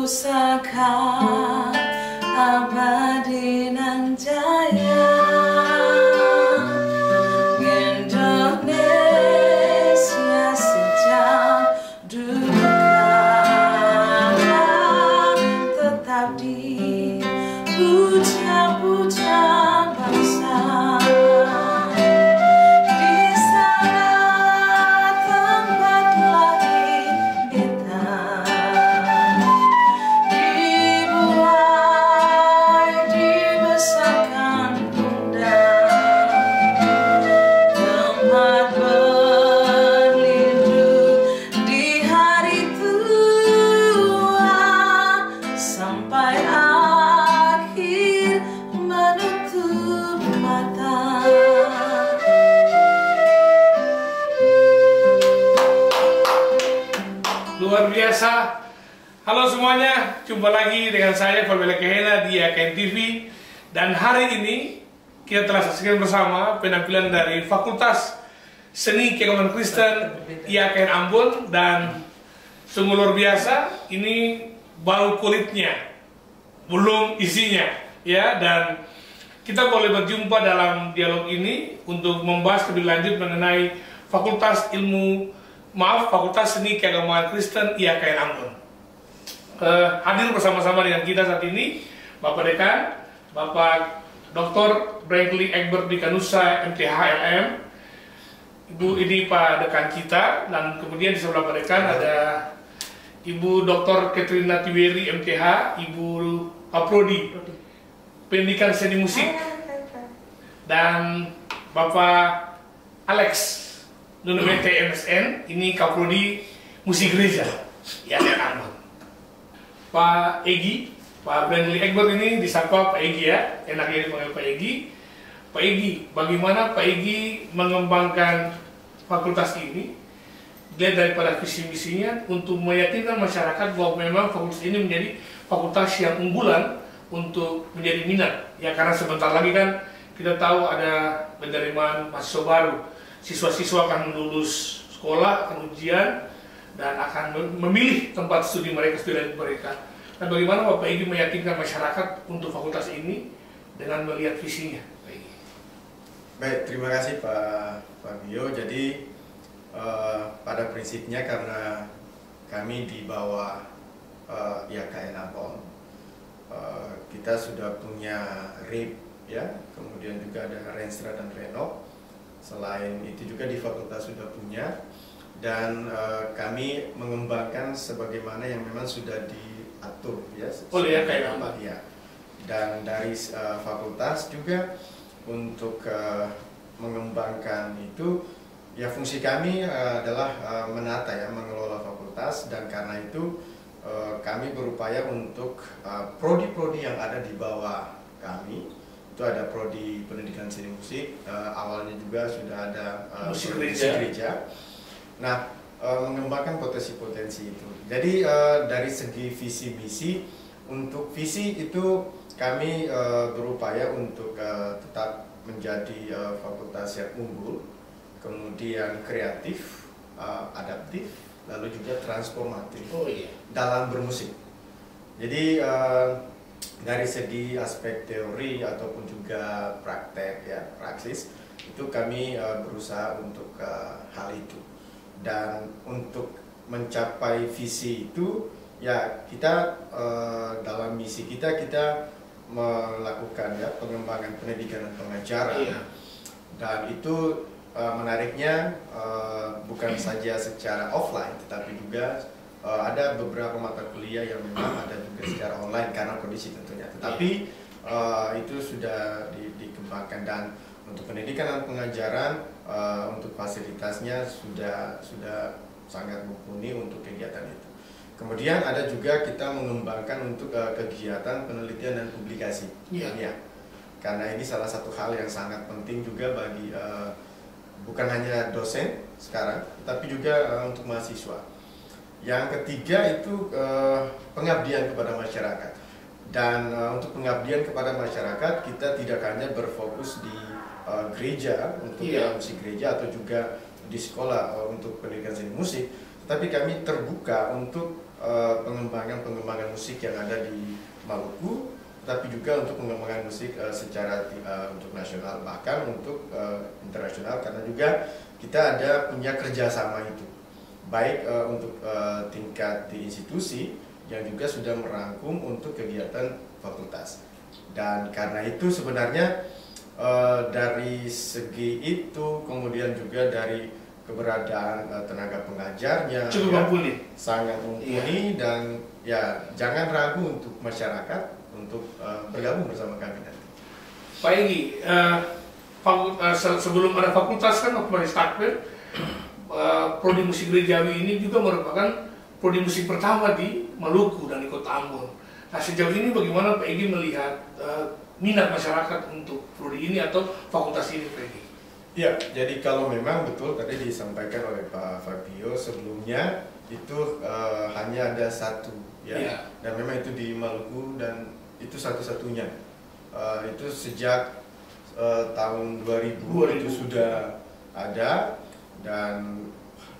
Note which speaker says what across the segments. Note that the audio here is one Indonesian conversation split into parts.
Speaker 1: pusaka abadi nan jaya Indonesia sejak dulu kala tetap dipuja-puja bangsa.
Speaker 2: Luar biasa. Halo semuanya, jumpa lagi dengan saya Fabiola Kehena di AKN TV. Dan hari ini kita telah saksikan bersama penampilan dari Fakultas Seni Keagamaan Kristen IAKN Ambon. Dan sungguh luar biasa, ini baru kulitnya, belum isinya ya. Dan kita boleh berjumpa dalam dialog ini untuk membahas lebih lanjut mengenai Fakultas Seni Keagamaan Kristen IAKN Ambon. Hadir bersama-sama dengan kita saat ini Bapak Dekan, Bapak Dr. Bradley Egbert Dikanusa MTH LM, Ibu ini Pak Dekan kita, dan kemudian di sebelah Pak Dekan ada Ibu Dr. Katrina Tiweri MTH, Ibu Kaprodi Pendidikan Seni Musik, dan Bapak Alex Nunumete MSN, ini Kaprodi Musik Gereja ya, Ambon. Pak Egi, Pak Bradley Egbert ini disapa Pak Egi ya, enaknya dipanggil Pak Egi. Pak Egi, bagaimana Pak Egi mengembangkan fakultas ini, dilihat daripada visi misinya untuk meyakinkan masyarakat bahwa memang fakultas ini menjadi fakultas yang unggulan untuk menjadi minat ya, karena sebentar lagi kan kita tahu ada penerimaan mahasiswa baru. Siswa-siswa akan lulus sekolah, akan ujian, dan akan memilih tempat studi mereka, Dan bagaimana Bapak Egi meyakinkan masyarakat untuk fakultas ini dengan melihat visinya?
Speaker 3: Baik, terima kasih Pak Fabio. Jadi pada prinsipnya karena kami di bawah IAKN Ambon, kita sudah punya RIP ya, kemudian juga ada Renstra dan Renov. Selain itu juga di fakultas sudah punya, dan kami mengembangkan sebagaimana yang memang sudah diatur ya
Speaker 2: oleh IAKN Ambon
Speaker 3: ya. Dan dari fakultas juga untuk mengembangkan itu ya, fungsi kami adalah menata ya, mengelola fakultas, dan karena itu kami berupaya untuk prodi-prodi yang ada di bawah kami. Itu ada prodi pendidikan seni musik, awalnya juga sudah ada
Speaker 2: musik
Speaker 3: gereja. Nah, mengembangkan potensi-potensi itu. Jadi dari segi visi misi, untuk visi itu kami berupaya untuk tetap menjadi fakultas yang unggul, kemudian kreatif, adaptif, lalu juga transformatif dalam bermusik. Jadi dari segi aspek teori ataupun juga praktek ya, praksis, itu kami berusaha untuk hal itu. Dan untuk mencapai visi itu ya, kita dalam misi kita melakukan ya pengembangan pendidikan dan pengajaran. Dan itu menariknya bukan saja secara offline, tetapi juga ada beberapa mata kuliah yang memang ada juga secara online karena kondisi tentunya. Tetapi itu sudah dikembangkan, dan untuk pendidikan dan pengajaran untuk fasilitasnya sudah sangat mumpuni untuk kegiatan itu. Kemudian ada juga kita mengembangkan untuk kegiatan penelitian dan publikasi. Ya. Karena ini salah satu hal yang sangat penting juga bagi bukan hanya dosen sekarang, tapi juga untuk mahasiswa. Yang ketiga itu pengabdian kepada masyarakat. Dan untuk pengabdian kepada masyarakat, kita tidak hanya berfokus di gereja untuk musik gereja atau juga di sekolah untuk pendidikan seni musik, tapi kami terbuka untuk pengembangan musik yang ada di Maluku, tapi juga untuk pengembangan musik secara untuk nasional, bahkan untuk internasional, karena juga kita ada punya kerjasama itu, baik untuk tingkat di institusi yang juga sudah merangkum untuk kegiatan fakultas. Dan karena itu sebenarnya dari segi itu, kemudian juga dari keberadaan tenaga pengajarnya
Speaker 2: cukup
Speaker 3: ya,
Speaker 2: mumpuni,
Speaker 3: sangat mumpuni, dan ya jangan ragu untuk masyarakat untuk bergabung bersama kami nanti.
Speaker 2: Pak Egy, sebelum ada fakultas kan waktu masih takbir, prodi musik gerejawi ini juga merupakan prodi musik pertama di Maluku dan di Kota Ambon. Nah, sejauh ini bagaimana Pak Egy melihat minat masyarakat untuk prodi ini atau fakultas ini, Pak Egy?
Speaker 3: Ya, jadi kalau memang betul tadi disampaikan oleh Pak Fabio sebelumnya itu hanya ada satu ya, dan memang itu di Maluku dan itu satu-satunya. Itu sejak tahun 2000 itu sudah ada, dan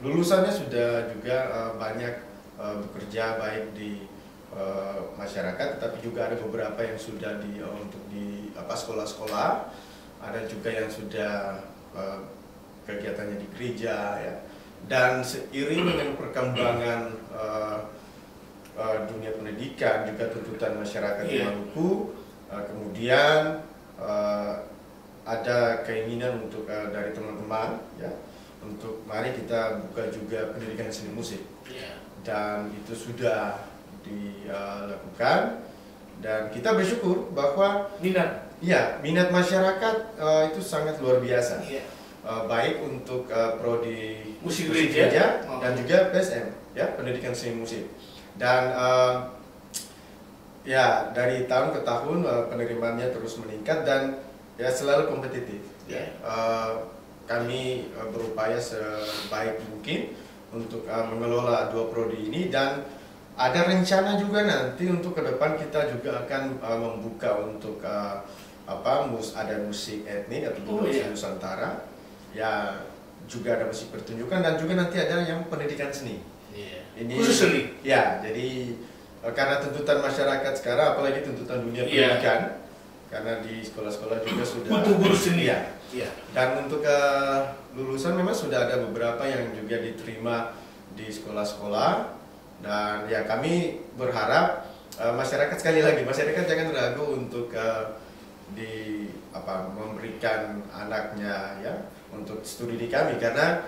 Speaker 3: lulusannya sudah juga banyak bekerja baik di masyarakat, tetapi juga ada beberapa yang sudah untuk di sekolah-sekolah, ada juga yang sudah kegiatannya di gereja ya. Dan seiring dengan perkembangan dunia pendidikan, juga tuntutan masyarakat di Maluku, kemudian ada keinginan untuk dari teman-teman ya, untuk mari kita buka juga pendidikan seni musik, dan itu sudah dilakukan, dan kita bersyukur bahwa minat masyarakat itu sangat luar biasa, baik untuk prodi
Speaker 2: musik gereja
Speaker 3: dan juga PSM ya, pendidikan seni musik. Dan ya dari tahun ke tahun penerimaannya terus meningkat dan ya selalu kompetitif. Kami berupaya sebaik mungkin untuk mengelola dua prodi ini, dan ada rencana juga nanti untuk ke depan kita juga akan membuka untuk ada musik etnik atau musik Nusantara, ya juga ada musik pertunjukan, dan juga nanti ada yang pendidikan seni. Ini
Speaker 2: khusus seni.
Speaker 3: Ya, jadi karena tuntutan masyarakat sekarang, apalagi tuntutan dunia pendidikan, karena di sekolah-sekolah juga sudah
Speaker 2: butuh guru seni.
Speaker 3: Dan untuk lulusan memang sudah ada beberapa yang juga diterima di sekolah-sekolah, dan ya kami berharap masyarakat, sekali lagi masyarakat jangan ragu untuk memberikan anaknya ya untuk studi di kami, karena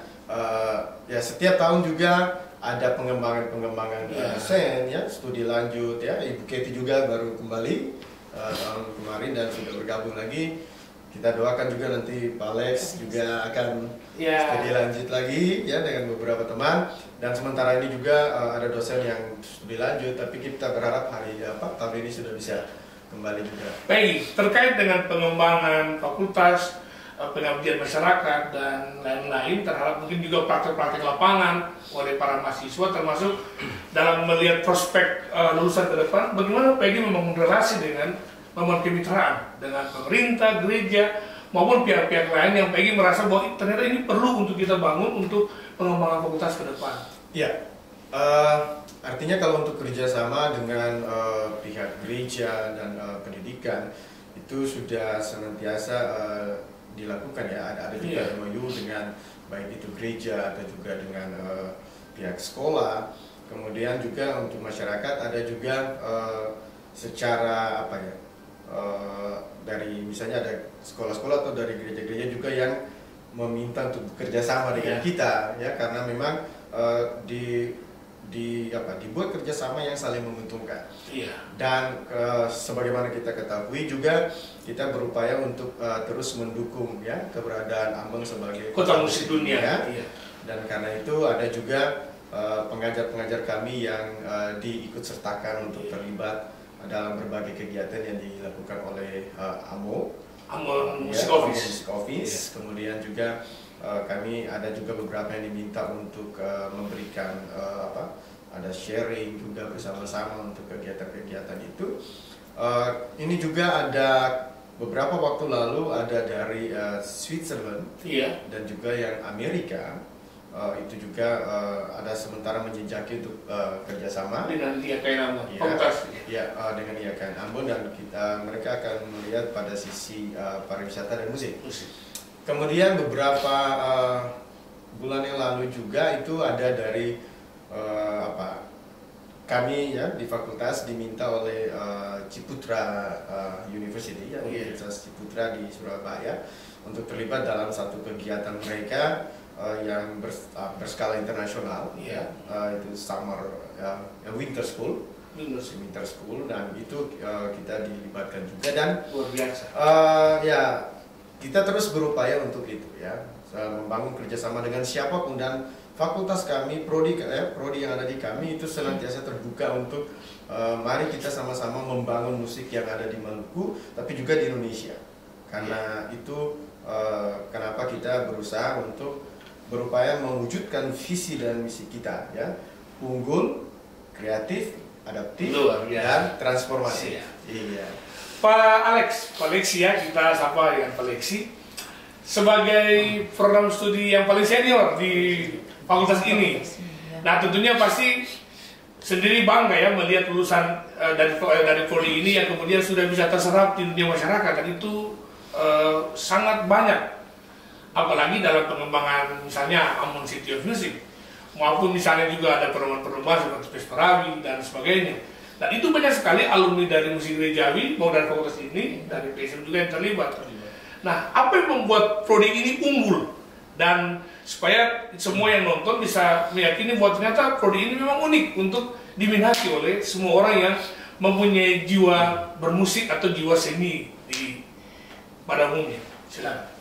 Speaker 3: ya setiap tahun juga ada pengembangan dosen ya, studi lanjut ya. Ibu Keti juga baru kembali tahun kemarin dan sudah bergabung lagi. Kita doakan juga nanti Pak Alex juga akan studi lanjut lagi ya dengan beberapa teman, dan sementara ini juga ada dosen yang studi lanjut, tapi kita berharap tahun ini sudah bisa kembali juga.
Speaker 2: Baik, terkait dengan pengembangan fakultas, pengabdian masyarakat dan lain-lain, terhadap mungkin juga praktek-praktek lapangan oleh para mahasiswa, termasuk dalam melihat prospek lulusan ke depan, bagaimana Pak Egy membangun relasi dengan membangun kemitraan dengan pemerintah, gereja, maupun pihak-pihak lain yang Pak Egy merasa bahwa ternyata ini perlu untuk kita bangun untuk pengembangan fakultas ke depan.
Speaker 3: Iya, artinya kalau untuk kerjasama dengan pihak gereja dan pendidikan itu sudah senantiasa dilakukan ya. Ada juga MOU dengan baik itu gereja atau juga dengan pihak sekolah. Kemudian juga untuk masyarakat ada juga secara dari misalnya ada sekolah-sekolah atau dari gereja-gereja juga yang meminta untuk bekerja sama dengan kita ya, karena memang dibuat kerjasama yang saling menguntungkan. Dan sebagaimana kita ketahui juga kita berupaya untuk terus mendukung ya keberadaan Ambon sebagai
Speaker 2: kota musik dunia.
Speaker 3: Dan karena itu ada juga pengajar-pengajar kami yang diikut sertakan untuk terlibat dalam berbagai kegiatan yang dilakukan oleh Ambon
Speaker 2: Music
Speaker 3: Office. Kemudian juga kami ada juga beberapa yang diminta untuk memberikan ada sharing juga bersama-sama untuk kegiatan-kegiatan itu. Ini juga ada beberapa waktu lalu ada dari Switzerland dan juga yang Amerika itu juga ada sementara menjejaki untuk kerjasama
Speaker 2: dengan IAKN Ambon,
Speaker 3: ya,
Speaker 2: fakultas.
Speaker 3: ya, dengan IAKN Ambon, dan mereka akan melihat pada sisi pariwisata dan musik. Kemudian beberapa bulan yang lalu juga itu ada dari kami ya di fakultas diminta oleh Ciputra University, ya, Universitas Ciputra di Surabaya, untuk terlibat dalam satu kegiatan mereka yang berskala internasional, ya, itu winter school, dan itu kita dilibatkan juga, dan
Speaker 2: luar biasa.
Speaker 3: Ya, kita terus berupaya untuk itu, ya, membangun kerjasama dengan siapapun, dan fakultas kami, prodi yang ada di kami itu senantiasa terbuka untuk mari kita sama-sama membangun musik yang ada di Maluku, tapi juga di Indonesia. Karena itu kenapa kita berusaha untuk berupaya mewujudkan visi dan misi kita, ya, unggul, kreatif, adaptif, dan transformasi. Iya.
Speaker 2: Pak Alex ya, kita sapa dengan Pak Lexi sebagai program studi yang paling senior di fakultas ini. Nah, tentunya pasti sendiri bangga ya melihat lulusan dari prodi ini yang kemudian sudah bisa terserap di dunia masyarakat, dan itu sangat banyak. Apalagi dalam pengembangan misalnya Ambon City of Music, maupun misalnya juga ada perlombaan seperti Pesperawi dan sebagainya. Dan itu banyak sekali alumni dari musik gerejawi mau dari fakultas ini, dari PSM juga yang terlibat. Nah, apa yang membuat prodi ini unggul, dan supaya semua yang nonton bisa meyakini bahwa ternyata prodi ini memang unik untuk diminati oleh semua orang yang mempunyai jiwa bermusik atau jiwa seni pada umumnya. Silakan.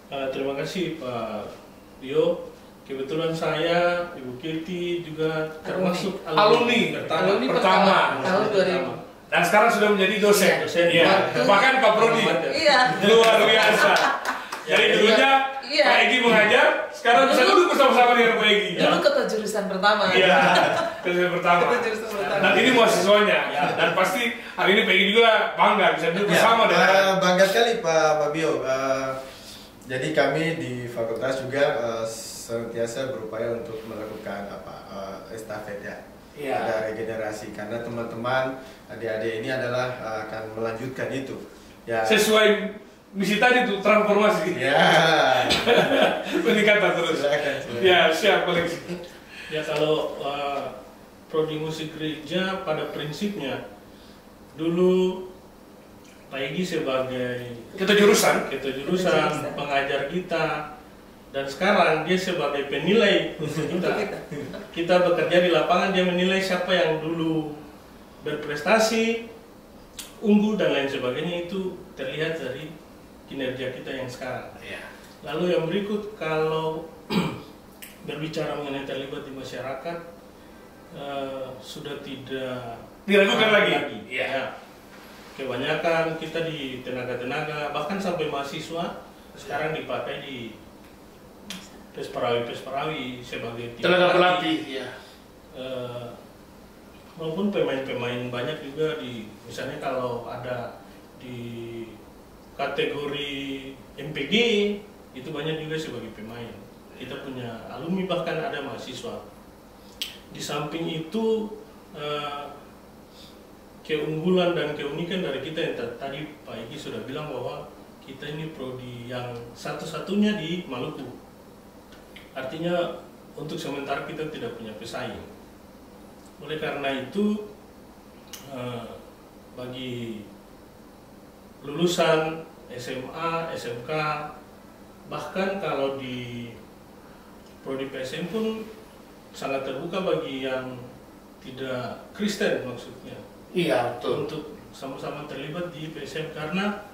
Speaker 4: Terima kasih Pak Dio. Kebetulan saya, Ibu Kirti juga termasuk
Speaker 2: alumni pertama
Speaker 1: tahun 2000.
Speaker 2: Dan sekarang sudah menjadi dosen. Ya. Bahkan Pak Prodi.
Speaker 1: Iya.
Speaker 2: Luar biasa. Jadi dulunya Pak Egi mengajar, sekarang bisa duduk bersama-sama dengan Pak Egi.
Speaker 1: Dulu ketua jurusan pertama.
Speaker 2: Iya, jurusan pertama. Dan ini mahasiswanya. Dan pasti hari ini Pak Egi juga bangga bisa duduk bersama dengan.
Speaker 3: Bangga sekali Pak Bio. Jadi kami di fakultas juga senantiasa berupaya untuk melakukan estafet, ya. Ada regenerasi, karena teman-teman adik-adik ini adalah akan melanjutkan itu. Ya.
Speaker 2: Sesuai misi tadi tuh, transformasi.
Speaker 3: Ya.
Speaker 2: Peningkatan terus.
Speaker 3: Silakan.
Speaker 2: Ya, siap koleksi.
Speaker 4: Ya, kalau prodi musik gereja pada prinsipnya dulu Pak Egi sebagai
Speaker 2: ketua jurusan
Speaker 4: pengajar kita, dan sekarang dia sebagai penilai untuk kita. Kita bekerja di lapangan, dia menilai siapa yang dulu berprestasi, unggul dan lain sebagainya. Itu terlihat dari kinerja kita yang sekarang. Lalu yang berikut, kalau berbicara mengenai terlibat di masyarakat, sudah tidak
Speaker 2: diragukan lagi.
Speaker 4: Ya. Kebanyakan kita di tenaga-tenaga, bahkan sampai mahasiswa sekarang dipakai di Pesperawi sebagai
Speaker 2: tenaga pelatih, ya.
Speaker 4: Maupun pemain-pemain banyak juga misalnya kalau ada di kategori MPG itu banyak juga sebagai pemain. Kita punya alumni, bahkan ada mahasiswa. Di samping itu keunggulan dan keunikan dari kita yang tadi Pak Egi sudah bilang bahwa kita ini prodi yang satu-satunya di Maluku. Artinya untuk sementara kita tidak punya pesaing. Oleh karena itu bagi lulusan SMA, SMK, bahkan kalau di prodi PSM pun sangat terbuka bagi yang tidak Kristen maksudnya.
Speaker 2: Iya, betul.
Speaker 4: Untuk sama-sama terlibat di PSM, karena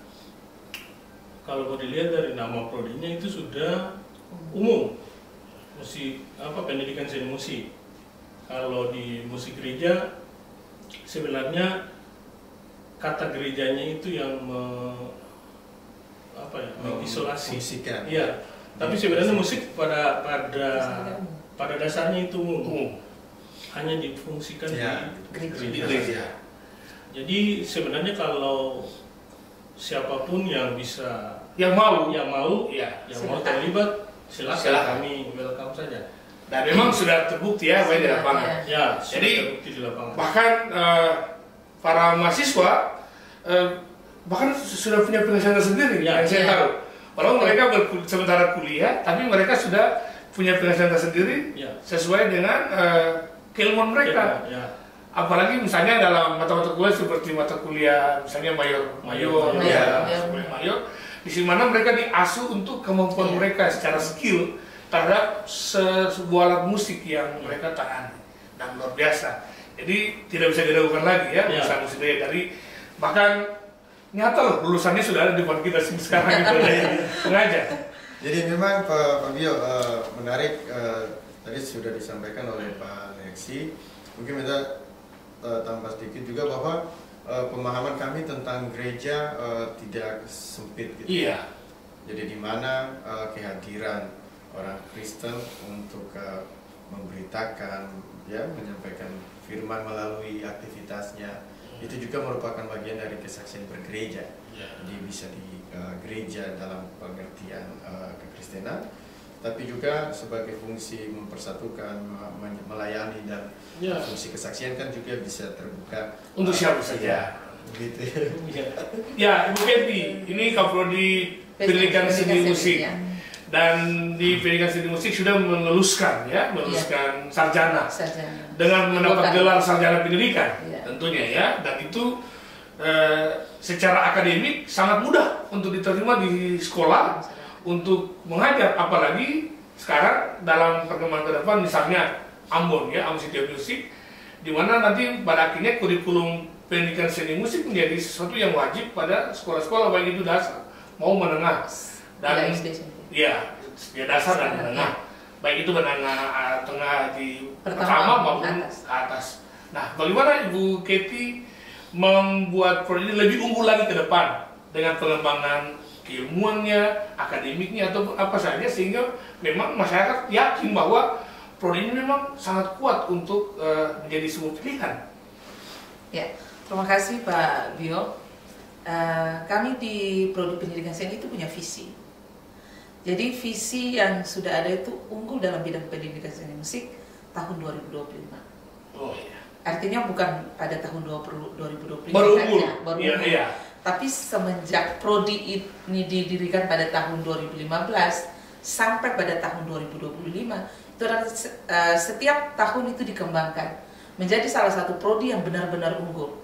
Speaker 4: kalau mau dilihat dari nama prodinya itu sudah umum, musik pendidikan seni musik. Kalau di musik gereja sebenarnya kata gerejanya itu yang mengisolasi. Iya. Tapi sebenarnya musik pada dasarnya itu umum. Hanya difungsikan di gereja. Jadi sebenarnya kalau siapapun yang bisa, yang mau terlibat, silakan, kami welcome saja.
Speaker 2: Dan memang sudah terbukti ya Pak di lapangan.
Speaker 4: Ya,
Speaker 2: Jadi
Speaker 4: terbukti di lapangan.
Speaker 2: bahkan para mahasiswa bahkan sudah punya penghasilan sendiri yang saya tahu. Walaupun mereka sementara kuliah, tapi mereka sudah punya penghasilan tersendiri sesuai dengan keilmuan mereka. Apalagi misalnya dalam mata-mata kuliah seperti mata kuliah misalnya mayor, di mana mereka diasuh untuk kemampuan mereka secara skill terhadap sebuah alat musik yang mereka tangani dan luar biasa. Jadi tidak bisa diragukan lagi ya urusan musik dari bahkan nyata loh lulusannya sudah ada di depan kita sekarang gitu pengajar.
Speaker 3: Jadi memang Pak Bio menarik tadi sudah disampaikan oleh Pak Leksi. Mungkin kita tambah sedikit juga bahwa pemahaman kami tentang gereja tidak sempit gitu.
Speaker 2: Iya.
Speaker 3: Jadi di mana kehadiran orang Kristen untuk memberitakan, ya, menyampaikan firman melalui aktivitasnya, itu juga merupakan bagian dari kesaksian bergereja. Jadi bisa di gereja dalam pengertian kekristenan, tapi juga sebagai fungsi mempersatukan, melayani, dan fungsi kesaksian kan juga bisa terbuka
Speaker 2: untuk siapa saja.
Speaker 3: Gitu.
Speaker 2: Ya, Ibu Keti, ini Kaprodi Pendidikan Seni Musik. Dan di pendidikan seni musik sudah meluluskan sarjana dengan mendapat gelar sarjana pendidikan tentunya ya, dan itu secara akademik sangat mudah untuk diterima di sekolah untuk mengajar, apalagi sekarang dalam perkembangan ke depan misalnya Ambon City of Music, di mana nanti pada akhirnya kurikulum pendidikan seni musik menjadi sesuatu yang wajib pada sekolah-sekolah baik itu dasar mau menengah dan dasar dan menengah, baik itu menengah tengah di pertama maupun atas. Nah, bagaimana Ibu Keti membuat proyek ini lebih unggul lagi ke depan dengan pengembangan keilmuannya, akademiknya atau apa saja, sehingga memang masyarakat yakin bahwa proyek ini memang sangat kuat untuk menjadi sebuah pilihan.
Speaker 1: Ya, terima kasih Pak Bio. Kami di Prodi Pendidikan Seni itu punya visi. Jadi visi yang sudah ada itu unggul dalam bidang pendidikan seni musik tahun 2025.
Speaker 2: Oh iya.
Speaker 1: Artinya bukan pada tahun 2025
Speaker 2: baru
Speaker 1: saja,
Speaker 2: iya.
Speaker 1: Tapi semenjak Prodi ini didirikan pada tahun 2015 sampai pada tahun 2025, itu adalah setiap tahun itu dikembangkan menjadi salah satu prodi yang benar-benar unggul.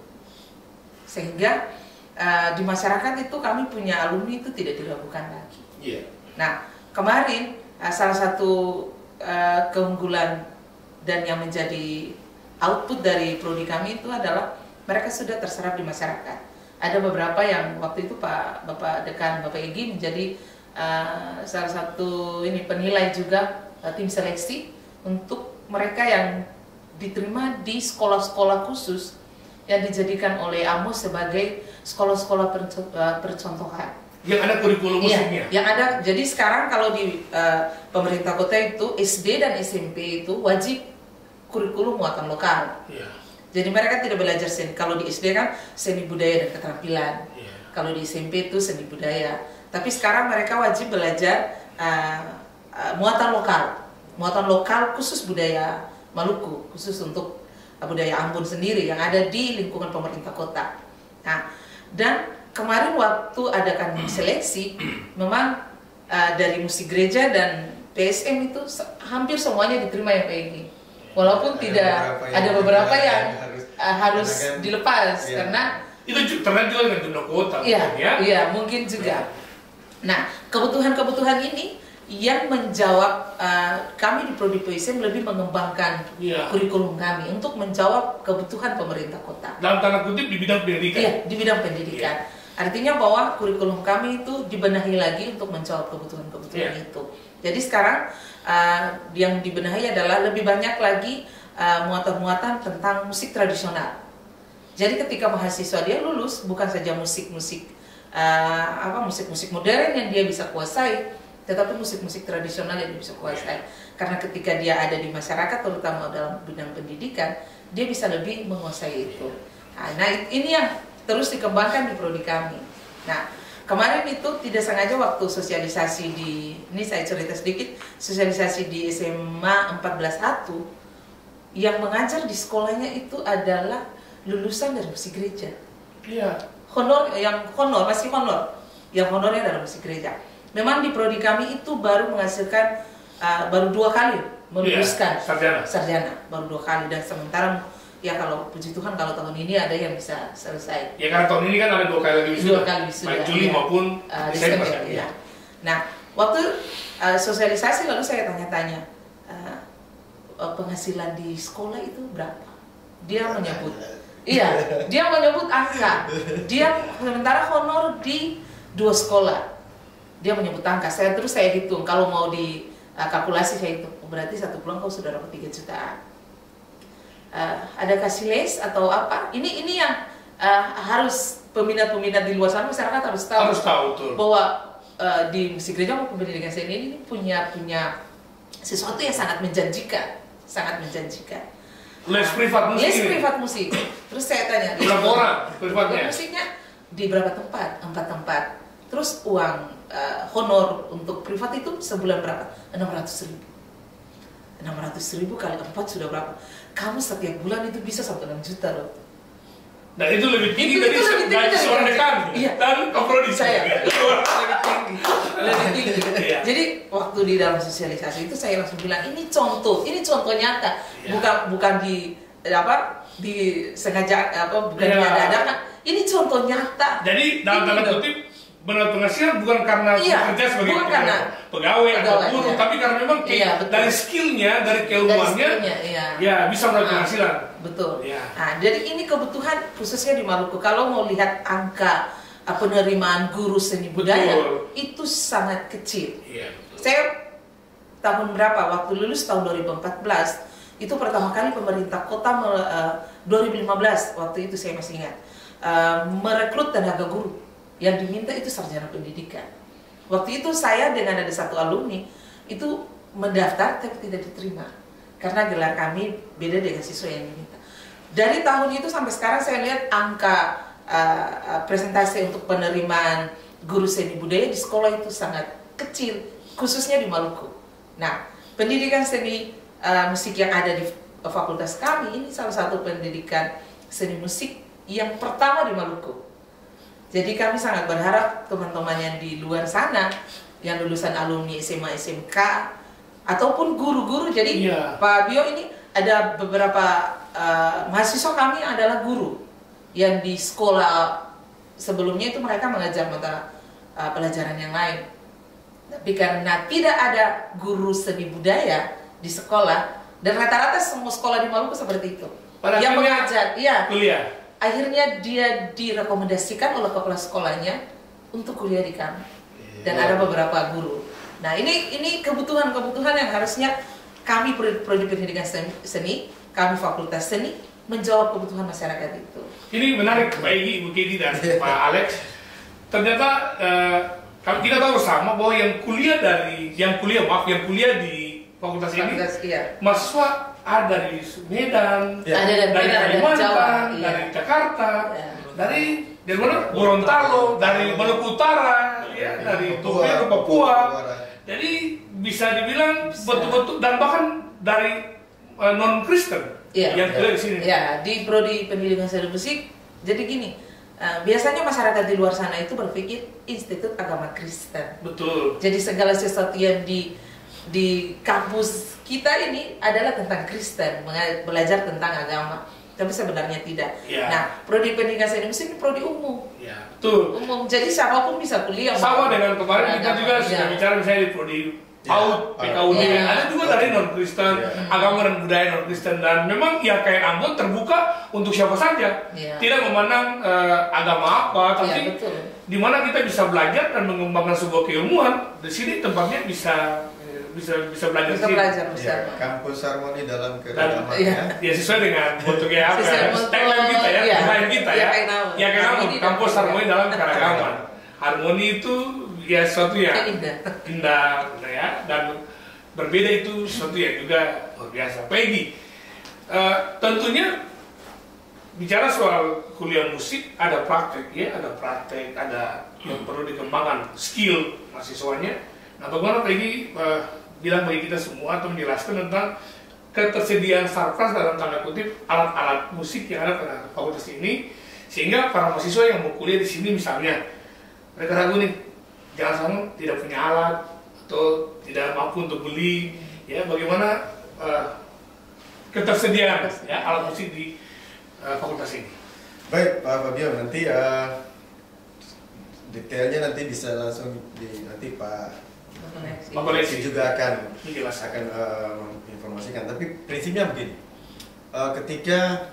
Speaker 1: Sehingga di masyarakat itu kami punya alumni itu tidak diragukan lagi.
Speaker 2: Iya.
Speaker 1: Nah, kemarin salah satu keunggulan dan yang menjadi output dari prodi kami itu adalah mereka sudah terserap di masyarakat. Ada beberapa yang waktu itu Bapak Dekan, Bapak Egi menjadi salah satu penilai juga tim seleksi untuk mereka yang diterima di sekolah-sekolah khusus yang dijadikan oleh AMUS sebagai sekolah-sekolah percontohan.
Speaker 2: Yang ada kurikulum musiknya.
Speaker 1: Yang ada. Jadi sekarang kalau di pemerintah kota itu SD dan SMP itu wajib kurikulum muatan lokal.
Speaker 2: Iya.
Speaker 1: Jadi mereka tidak belajar seni. Kalau di SD kan seni budaya dan keterampilan.
Speaker 2: Iya.
Speaker 1: Kalau di SMP itu seni budaya. Tapi sekarang mereka wajib belajar muatan lokal khusus budaya Maluku, khusus untuk budaya Ambon sendiri yang ada di lingkungan pemerintah kota. Nah, dan kemarin waktu adakan seleksi, memang dari musik gereja dan PSM itu hampir semuanya diterima ya Pak Egi. Walaupun ada beberapa yang harus dilepas karena
Speaker 2: itu terkait juga dengan jumlah kuota.
Speaker 1: Iya, mungkin juga. Nah, kebutuhan-kebutuhan ini yang menjawab kami di Prodi PSM lebih mengembangkan kurikulum kami untuk menjawab kebutuhan pemerintah kota.
Speaker 2: Dalam tanda kutip di bidang pendidikan.
Speaker 1: Iya, di bidang pendidikan. Artinya bahwa kurikulum kami itu dibenahi lagi untuk menjawab kebutuhan-kebutuhan itu. Jadi sekarang yang dibenahi adalah lebih banyak lagi muatan-muatan tentang musik tradisional. Jadi ketika mahasiswa dia lulus, bukan saja musik-musik modern yang dia bisa kuasai, tetapi musik-musik tradisional yang dia bisa kuasai. Karena ketika dia ada di masyarakat, terutama dalam bidang pendidikan, dia bisa lebih menguasai itu. Nah, ini yang terus dikembangkan di prodi kami. Nah, kemarin itu tidak sengaja waktu sosialisasi ini saya cerita sedikit, sosialisasi di SMA 14.1, yang mengajar di sekolahnya itu adalah lulusan dari musik gereja.
Speaker 2: Iya.
Speaker 1: Masih honor. Yang honornya adalah musik gereja. Memang di prodi kami itu baru menghasilkan baru 2 kali meluluskan sarjana, baru 2 kali, dan sementara ya kalau puji Tuhan kalau tahun ini ada yang bisa selesai.
Speaker 2: Ya karena tahun ini kan ada 2 kali lagi wisuda.
Speaker 1: 2 kali wisuda.
Speaker 2: Baik Juli maupun Desember.
Speaker 1: Ya. Nah, waktu sosialisasi lalu saya tanya-tanya, penghasilan di sekolah itu berapa? Dia menyebut, dia menyebut angka. Dia sementara honor di 2 sekolah. Dia menyebut angka. Saya hitung, kalau mau di kalkulasi saya hitung, berarti 1 bulan kau sudah dapat 3 jutaan. Ada kasih les atau apa? Ini yang harus peminat-peminat di luar sana, masyarakat harus tahu
Speaker 2: betul.
Speaker 1: Bahwa di musik gereja maupun pendidikan seni ini punya sesuatu yang sangat menjanjikan.
Speaker 2: Les privat musik.
Speaker 1: Terus saya tanya,
Speaker 2: berapa orang privatnya?
Speaker 1: Musiknya di berapa tempat? 4 tempat. Terus uang honor untuk privat itu sebulan berapa? 600.000. 600.000 kali 4 sudah berapa? Kamu setiap bulan itu bisa sampai 6 juta loh.
Speaker 2: Nah itu lebih tinggi dari seorang dekan dan komprodi
Speaker 1: saya. Lebih tinggi. Jadi waktu di dalam sosialisasi itu saya langsung bilang ini contoh nyata, bukan disengaja bukan diadakan. Ini contoh nyata.
Speaker 2: Jadi dalam tanda kutip benar penghasilan bukan karena bekerja sebagai pegawai atau guru, tapi karena memang dari skillnya, dari keilmuannya, bisa mendapat penghasilan.
Speaker 1: Betul. Nah, jadi ini kebutuhan khususnya di Maluku. Kalau mau lihat angka penerimaan guru seni budaya itu sangat kecil. Saya tahun berapa? Waktu lulus tahun 2014 itu pertama kali pemerintah kota 2015 waktu itu saya masih ingat merekrut tenaga guru. Yang diminta itu sarjana pendidikan. Waktu itu saya dengan ada 1 alumni itu mendaftar tapi tidak diterima karena gelar kami beda dengan siswa yang diminta. Dari tahun itu sampai sekarang saya lihat angka presentasi untuk penerimaan guru seni budaya di sekolah itu sangat kecil, khususnya di Maluku. Nah, pendidikan seni musik yang ada di fakultas kami ini salah satu pendidikan seni musik yang pertama di Maluku. Jadi kami sangat berharap teman-teman yang di luar sana, yang lulusan alumni SMA, SMK, ataupun guru-guru. Jadi Pak Bio ini ada beberapa mahasiswa kami adalah guru yang di sekolah sebelumnya itu mereka mengajar mata pelajaran yang lain. Tapi karena tidak ada guru seni budaya di sekolah, dan rata-rata semua sekolah di Maluku seperti itu. Yang mengajar, kuliah. Akhirnya dia direkomendasikan oleh kepala sekolahnya untuk kuliah di kami, dan ada beberapa guru. Nah ini kebutuhan yang harusnya kami prodi pendidikan seni, kami fakultas seni menjawab kebutuhan masyarakat itu. Ini menarik
Speaker 2: Pak Egy, Ibu Kedi dan Pak Alex. Ternyata kita tahu bersama bahwa yang kuliah di fakultas ini mahasiswa ada dari Medan, dari Kalimantan, dari Jakarta, dari mana? Gorontalo, dari Maluku Utara, dari Tokyo, Papua. Jadi bisa dibilang betul-betul, dan bahkan dari non Kristen yang kuliah di sini.
Speaker 1: Di prodi pendidikan seni musik. Jadi gini, biasanya masyarakat di luar sana itu berpikir institut agama Kristen.
Speaker 2: Betul.
Speaker 1: Jadi segala sesuatu yang di kampus kita ini adalah tentang Kristen, belajar tentang agama, tapi sebenarnya tidak. Nah, prodi pendidikan seni musik ini prodi umum.
Speaker 2: Betul.
Speaker 1: Umum, jadi siapapun bisa kuliah.
Speaker 2: Sama dengan kemarin kita juga sudah bicara misalnya di prodi PAUD, PKUD, ada juga dari non Kristen, agama dan budaya non Kristen, dan memang kayak Ambon terbuka untuk siapa saja, tidak memandang agama apa, tapi di mana kita bisa belajar dan mengembangkan sebuah keilmuan. Di sini tempatnya bisa belajar
Speaker 3: bersama. Kampus harmoni dalam keragaman.
Speaker 2: Sesuai dengan bentuknya tagline kita tagline kita kampus harmoni dalam keragaman. Harmoni itu sesuatu yang indah dan berbeda, itu sesuatu yang juga luar biasa. Peggy, tentunya bicara soal kuliah musik, ada praktek ya, ada yang perlu dikembangkan skill mahasiswanya. Nah, bagaimana Peggy bilang bagi kita semua atau menjelaskan tentang ketersediaan sarpras dalam tanda kutip alat-alat musik yang ada pada fakultas ini, sehingga para mahasiswa yang mau kuliah di sini misalnya mereka ragu nih, jangan sampai tidak punya alat atau tidak mampu untuk beli, ya bagaimana ketersediaan ya alat musik di fakultas ini.
Speaker 3: Baik Pak Fabio, nanti detailnya nanti bisa langsung nanti Pak
Speaker 2: Leksi
Speaker 3: juga akan
Speaker 2: menjelaskan,
Speaker 3: menginformasikan. Tapi prinsipnya begini, ketika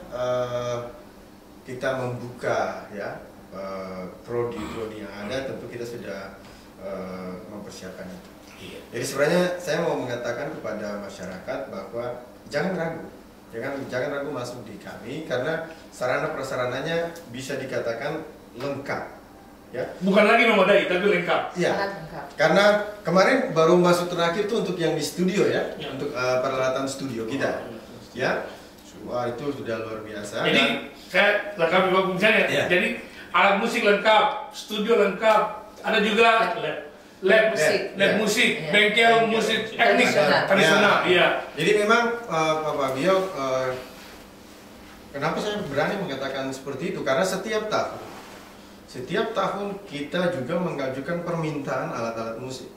Speaker 3: kita membuka ya prodi yang ada, tentu kita sudah mempersiapkan itu.
Speaker 2: Iya.
Speaker 3: Jadi sebenarnya saya mau mengatakan kepada masyarakat bahwa jangan ragu masuk di kami, karena sarana prasarananya bisa dikatakan lengkap. Ya.
Speaker 2: Bukan lagi memadai, tapi lengkap.
Speaker 3: Iya. Karena kemarin baru masuk terakhir itu untuk yang di studio ya, untuk peralatan studio kita. Ya. Wah, itu sudah luar biasa.
Speaker 2: Jadi saya lengkapi misalnya.
Speaker 3: Ya.
Speaker 2: Jadi alat musik lengkap, studio lengkap, ada juga lab musik,
Speaker 1: Ya.
Speaker 2: bengkel musik teknik tradisional. Iya.
Speaker 3: Jadi memang Pak Fabio, kenapa saya berani mengatakan seperti itu? Karena setiap tahun kita juga mengajukan permintaan alat-alat musik.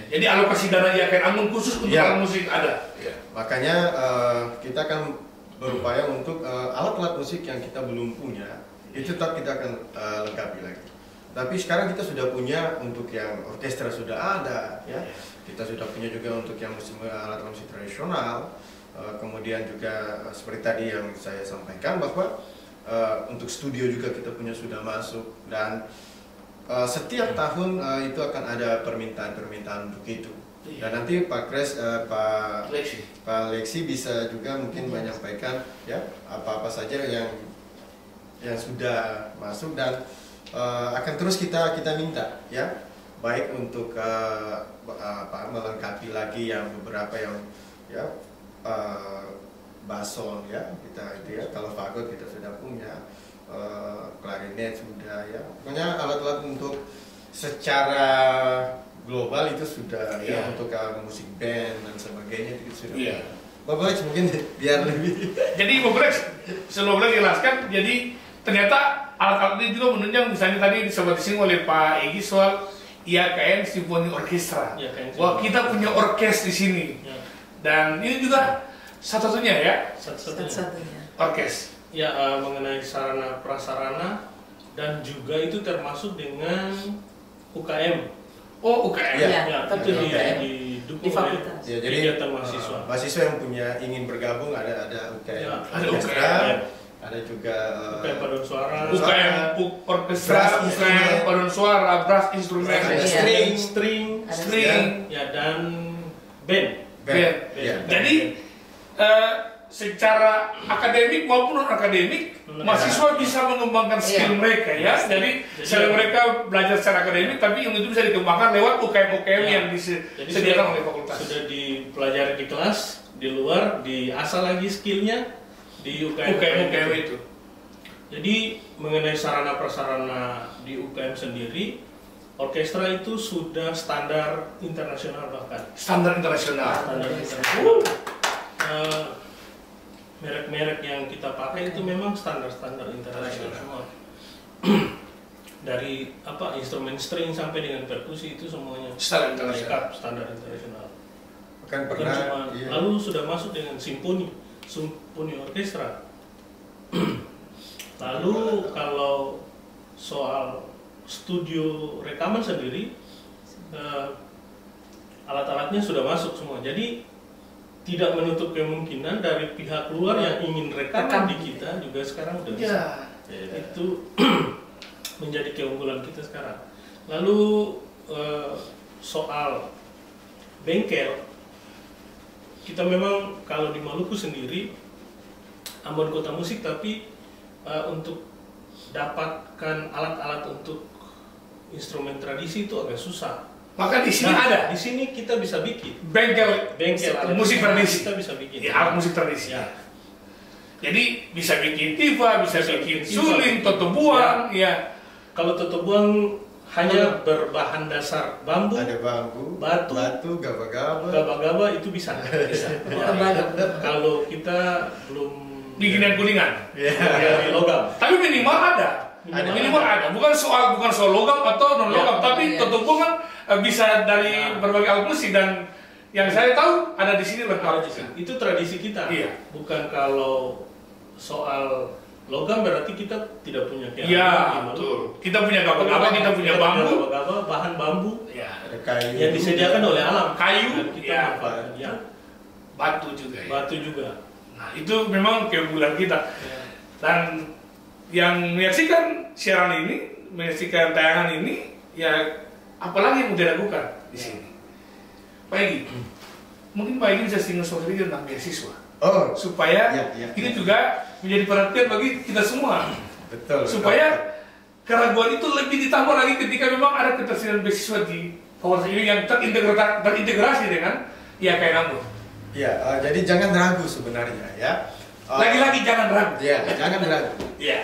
Speaker 2: Jadi alokasi dana IAKN Ambon khusus untuk alat musik ada.
Speaker 3: Makanya kita akan berupaya untuk alat-alat musik yang kita belum punya, itu tetap kita akan lengkapi lagi. Tapi sekarang kita sudah punya untuk yang orkestra sudah ada, ya. Kita sudah punya juga untuk yang alat musik tradisional. Kemudian juga seperti tadi yang saya sampaikan bahwa untuk studio juga kita punya sudah masuk, dan setiap tahun itu akan ada permintaan untuk itu. Dan nanti Pak Kres, Pak Leksi bisa juga mungkin menyampaikan ya apa-apa saja yang sudah masuk, dan akan terus kita minta ya, baik untuk melengkapi lagi yang beberapa yang ya bason ya, kita itu ya, kalau fagot kita sudah punya, klarinet sudah ya, pokoknya alat-alat untuk secara global itu sudah ya, untuk musik band dan sebagainya itu sudah. Bapak mungkin biar lebih.
Speaker 2: Jadi Bapak sebelum jelaskan, jadi ternyata alat-alat ini juga menunjang, misalnya tadi disebut disini oleh Pak Egy soal IAKN Symphony Orchestra. Wah, kita punya orkes di sini. Dan ini juga satu-satunya ya? Satu-satunya. Orkes.
Speaker 4: Ya, mengenai sarana prasarana dan juga itu termasuk dengan UKM.
Speaker 2: Oh, UKM.
Speaker 4: Ya, itu didukung oleh kegiatan mahasiswa.
Speaker 3: Mahasiswa yang ingin bergabung ada UKM.
Speaker 4: Ya,
Speaker 2: ada UKM.
Speaker 3: Ada juga
Speaker 4: UKM paduan suara,
Speaker 2: UKM orkestra, UKM paduan suara, brass instrumen, string,
Speaker 4: ya, dan band.
Speaker 3: Ya.
Speaker 2: Jadi secara akademik maupun non akademik, mahasiswa bisa mengembangkan skill mereka ya. Jadi selain mereka belajar secara akademik, tapi yang itu bisa dikembangkan lewat UKM yang disediakan oleh fakultas.
Speaker 4: Sudah dipelajari di kelas, di luar, diasah lagi skillnya di UKM
Speaker 2: itu.
Speaker 4: Jadi mengenai sarana prasarana di UKM sendiri, orkestra itu sudah standar internasional bahkan.
Speaker 2: Standar internasional.
Speaker 4: Merek-merek yang kita pakai itu memang standar-standar internasional semua. Dari instrumen string sampai dengan perkusi itu semuanya
Speaker 2: standar internasional.
Speaker 4: Standar internasional.
Speaker 3: Kan pernah.
Speaker 4: Lalu sudah masuk dengan simfoni orkestra. Lalu kalau soal studio rekaman sendiri, alat-alatnya sudah masuk semua. Jadi tidak menutup kemungkinan dari pihak luar yang ingin rekaman di kita juga sekarang sudah bisa. Itu menjadi keunggulan kita sekarang. Lalu soal bengkel, kita memang kalau di Maluku sendiri, Ambon Kota Musik, tapi untuk dapatkan alat-alat untuk instrumen tradisi itu agak susah.
Speaker 2: Maka di sini ada.
Speaker 4: Di sini kita bisa bikin
Speaker 2: bengkel
Speaker 4: alat
Speaker 2: musik tradisi.
Speaker 4: Kita bisa bikin.
Speaker 2: Ya, alat musik tradisi.
Speaker 4: Ya.
Speaker 2: Jadi bisa bikin tifa, bisa bikin suling, toto buang, ya.
Speaker 4: Kalau toto buang hanya berbahan dasar bambu,
Speaker 3: Ada bambu,
Speaker 4: batu,
Speaker 3: gaba-gaba.
Speaker 4: itu bisa.
Speaker 1: Ya.
Speaker 4: Kalau kita belum
Speaker 2: Bikinan kuningan.
Speaker 4: dari logam.
Speaker 2: Tapi minimal ada. Minimal ada. Bukan soal logam atau non logam, tapi toto buang kan bisa dari berbagai alat musik, dan yang saya tahu ada di sini lengkap.
Speaker 4: Itu tradisi kita.
Speaker 2: Iya.
Speaker 4: Bukan kalau soal logam berarti kita tidak punya keahlian.
Speaker 2: Iya,
Speaker 4: di Maluku.
Speaker 2: betul. Kita punya gaba-gaba, kita punya bambu.
Speaker 4: Gaba-gaba, bahan bambu
Speaker 2: Ya.
Speaker 3: Ada kayu.
Speaker 4: yang disediakan oleh alam.
Speaker 2: Kayu,
Speaker 4: Dan kita
Speaker 2: ya.
Speaker 4: manfaatkan. Ya.
Speaker 2: Batu juga. Ya.
Speaker 4: Batu juga.
Speaker 2: Nah, itu memang keunggulan kita.
Speaker 4: Ya.
Speaker 2: Dan yang menyaksikan siaran ini, menyaksikan tayangan ini, ya apalagi yang mau diragukan di sini. Pak Egy, mungkin Pak Egy bisa singgung sedikit tentang beasiswa.
Speaker 3: Oh,
Speaker 2: Supaya
Speaker 3: Ya.
Speaker 2: ini juga menjadi perhatian bagi kita semua.
Speaker 3: betul.
Speaker 2: Supaya keraguan itu lebih ditambah lagi ketika memang ada ketersediaan beasiswa di kawasan ini yang terintegrasi dengan IAKN Ambon.
Speaker 3: Ya, jadi jangan ragu sebenarnya ya.
Speaker 2: Lagi-lagi jangan ragu.
Speaker 3: Ya, jangan ragu.
Speaker 2: Iya.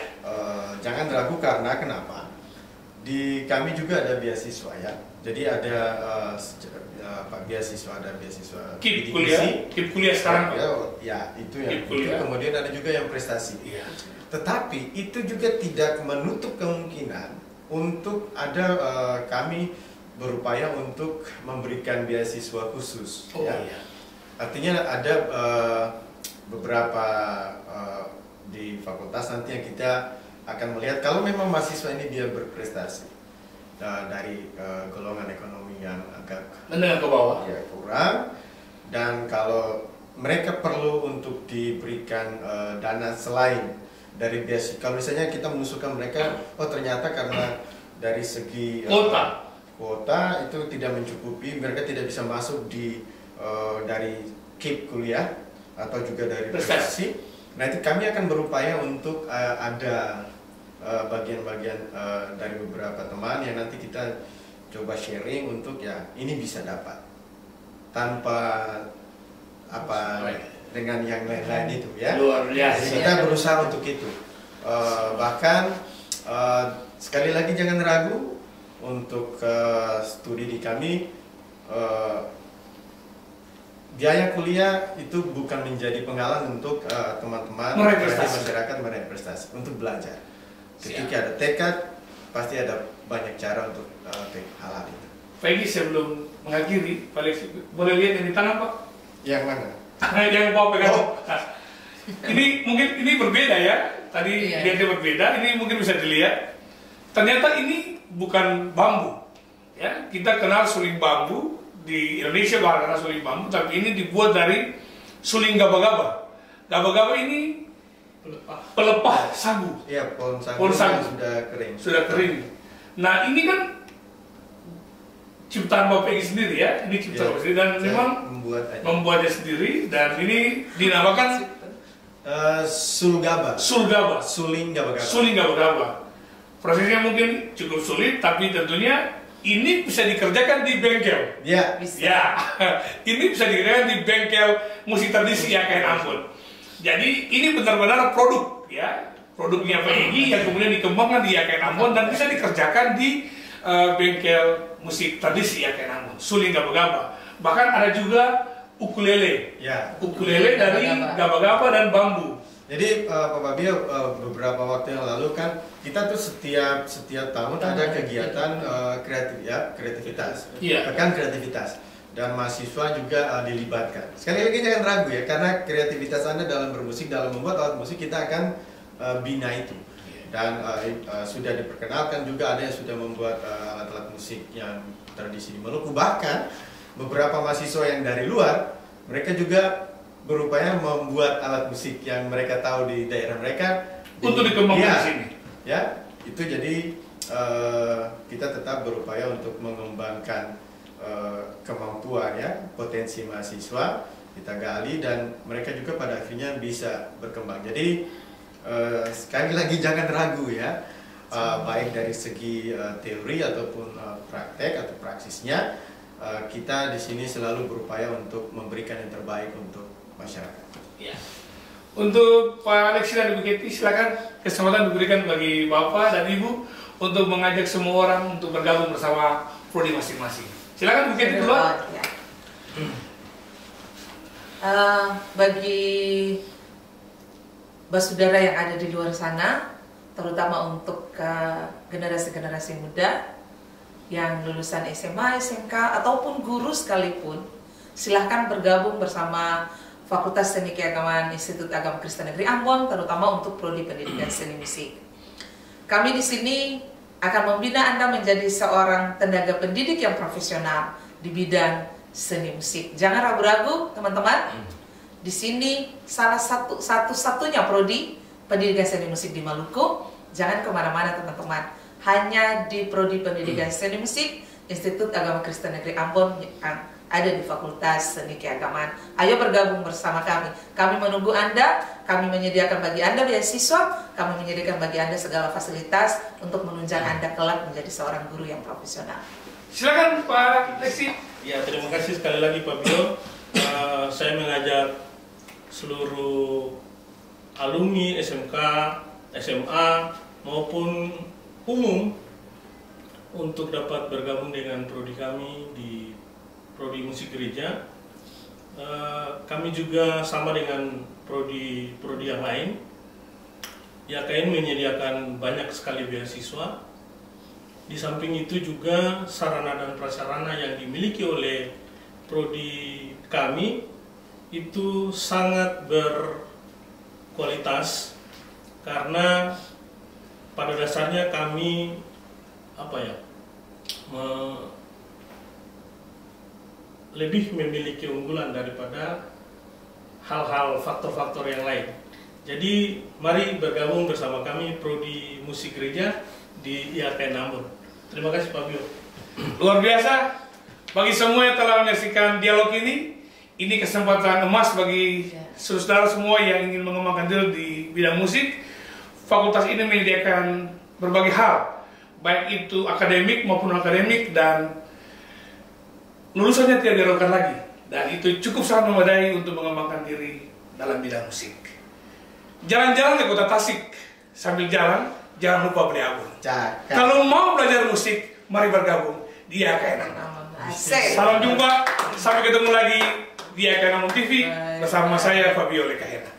Speaker 3: Jangan ragu karena kenapa? Di kami juga ada beasiswa ya. Jadi ada beasiswa, ada beasiswa
Speaker 2: KIP
Speaker 3: bidik
Speaker 2: kuliah sekarang.
Speaker 3: Ya, itu yang
Speaker 2: KIP
Speaker 3: itu.
Speaker 2: kuliah.
Speaker 3: Kemudian ada juga yang prestasi.
Speaker 2: Iya.
Speaker 3: Tetapi itu juga tidak menutup kemungkinan untuk ada kami berupaya untuk memberikan beasiswa khusus.
Speaker 2: Oh
Speaker 3: ya.
Speaker 2: iya.
Speaker 3: Artinya ada beberapa di fakultas nanti yang kita akan melihat kalau memang mahasiswa ini dia berprestasi dari golongan ekonomi yang agak
Speaker 2: Menengah ke bawah.
Speaker 3: ya kurang, dan kalau mereka perlu untuk diberikan dana selain dari beasiswa. Kalau misalnya kita mengusulkan mereka, oh ternyata karena dari segi kuota itu tidak mencukupi, mereka tidak bisa masuk di dari KIP kuliah atau juga dari prestasi. Nah itu kami akan berupaya untuk ada bagian-bagian dari beberapa teman yang nanti kita coba sharing untuk ya ini bisa dapat tanpa dengan yang lain-lain itu ya.
Speaker 2: Luar biasa.
Speaker 3: Jadi kita berusaha untuk itu. Bahkan sekali lagi jangan ragu untuk studi di kami. Biaya kuliah itu bukan menjadi penghalang untuk teman-teman masyarakat meraih prestasi untuk belajar. Ketika ada tekad, pasti ada banyak cara untuk hal-hal itu.
Speaker 2: Pak Egy, sebelum mengakhiri, boleh lihat yang di tangan Pak?
Speaker 3: Yang mana?
Speaker 2: Yang Pak pegang.
Speaker 3: Oh.
Speaker 2: Nah, ini mungkin ini berbeda ya. Tadi
Speaker 1: Iya.
Speaker 2: lihatnya berbeda. Ini mungkin bisa dilihat. Ternyata ini bukan bambu. Ya, kita kenal suling bambu. Di Indonesia bahkan ada suling bambu, tapi ini dibuat dari suling gaba-gaba. Gaba-gaba ini pelepah sagu.
Speaker 3: Iya, pohon
Speaker 2: Pohon
Speaker 3: sagu
Speaker 2: sagu.
Speaker 3: sudah kering.
Speaker 2: Sudah kering. Nah ini kan ciptaan Bapak Egy sendiri ya, ini ciptaan Bapak sendiri, dan
Speaker 3: Saya
Speaker 2: memang membuatnya sendiri, dan ini dinamakan
Speaker 3: sulgaba.
Speaker 2: sulgaba,
Speaker 3: Suling gaba-gaba.
Speaker 2: suling gaba-gaba. Prosesnya mungkin cukup sulit, tapi tentunya ini bisa dikerjakan di bengkel.
Speaker 3: Ya.
Speaker 1: Bisa.
Speaker 2: Ya, ini bisa dikerjakan di bengkel musik tradisi IAKN Ambon. Jadi ini benar-benar produk, ya, produknya Pak Egy yang kemudian dikembangkan di IAKN Ambon dan bisa dikerjakan di bengkel musik tradisi IAKN Ambon. Suling gaba-gaba. Bahkan ada juga ukulele.
Speaker 3: Ya.
Speaker 2: Ukulele dari gaba-gaba dan bambu.
Speaker 3: Jadi Pak Babio beberapa waktu yang lalu kan kita tuh setiap tahun ada kegiatan kreativitas,
Speaker 2: Iya.
Speaker 3: pekan kreativitas, dan mahasiswa juga dilibatkan. Sekali lagi jangan ragu ya, karena kreativitas Anda dalam bermusik, dalam membuat alat musik, kita akan bina itu. Dan sudah diperkenalkan juga ada yang sudah membuat alat-alat musik yang tradisi di Maluku. Bahkan beberapa mahasiswa yang dari luar, mereka juga berupaya membuat alat musik yang mereka tahu di daerah mereka
Speaker 2: Untuk dikembangkan
Speaker 3: ya,
Speaker 2: di sini.
Speaker 3: Ya, itu jadi kita tetap berupaya untuk mengembangkan kemampuan ya, potensi mahasiswa kita gali, dan mereka juga pada akhirnya bisa berkembang. Jadi sekali lagi jangan ragu ya, baik dari segi teori ataupun praktek atau praksisnya, kita di sini selalu berupaya untuk memberikan yang terbaik untuk masyarakat.
Speaker 2: Ya. Untuk Pak Alexi dan Ibu Keti, silakan kesempatan diberikan bagi Bapak dan Ibu untuk mengajak semua orang untuk bergabung bersama prodi masing-masing. Silakan Bu Keti duluan.
Speaker 1: Ya. Bagi basudara yang ada di luar sana, terutama untuk generasi-generasi muda yang lulusan SMA, SMK, ataupun guru sekalipun, silahkan bergabung bersama Fakultas Seni Keagamaan Institut Agama Kristen Negeri Ambon, terutama untuk prodi pendidikan seni musik. Kami di sini akan membina Anda menjadi seorang tenaga pendidik yang profesional di bidang seni musik. Jangan ragu-ragu, teman-teman. Di sini salah satu-satunya prodi pendidikan seni musik di Maluku. Jangan kemana-mana, teman-teman. Hanya di prodi pendidikan seni musik Institut Agama Kristen Negeri Ambon yang ada di Fakultas Seni Keagamaan. Ayo bergabung bersama kami. Kami menunggu Anda, kami menyediakan bagi Anda beasiswa, kami menyediakan bagi Anda segala fasilitas untuk menunjang Anda kelak menjadi seorang guru yang profesional.
Speaker 2: Silakan Pak Lexi.
Speaker 4: Ya, terima kasih sekali lagi Pak Bio. Saya mengajak seluruh alumni SMK, SMA maupun umum untuk dapat bergabung dengan prodi kami di prodi musik gereja. Kami juga sama dengan prodi yang lain. YKN menyediakan banyak sekali beasiswa. Di samping itu juga sarana dan prasarana yang dimiliki oleh prodi kami itu sangat berkualitas, karena pada dasarnya kami lebih memiliki unggulan daripada hal-hal faktor-faktor yang lain. Jadi mari bergabung bersama kami prodi musik gereja di YKN Ambon. Terima kasih Pak Bio.
Speaker 2: Luar biasa bagi semua yang telah menyaksikan dialog ini kesempatan emas bagi saudara semua yang ingin mengembangkan diri di bidang musik. Fakultas ini menyediakan berbagai hal, baik itu akademik maupun akademik, dan lulusannya tidak diragukan lagi, dan itu cukup sangat memadai untuk mengembangkan diri dalam bidang musik. Jalan-jalan ke kota Tasik, sambil jalan jangan lupa beli album. Kalau mau belajar musik, mari bergabung di YKN. Salam jumpa, sampai ketemu lagi di YKN TV bersama saya Fabio Lekahena.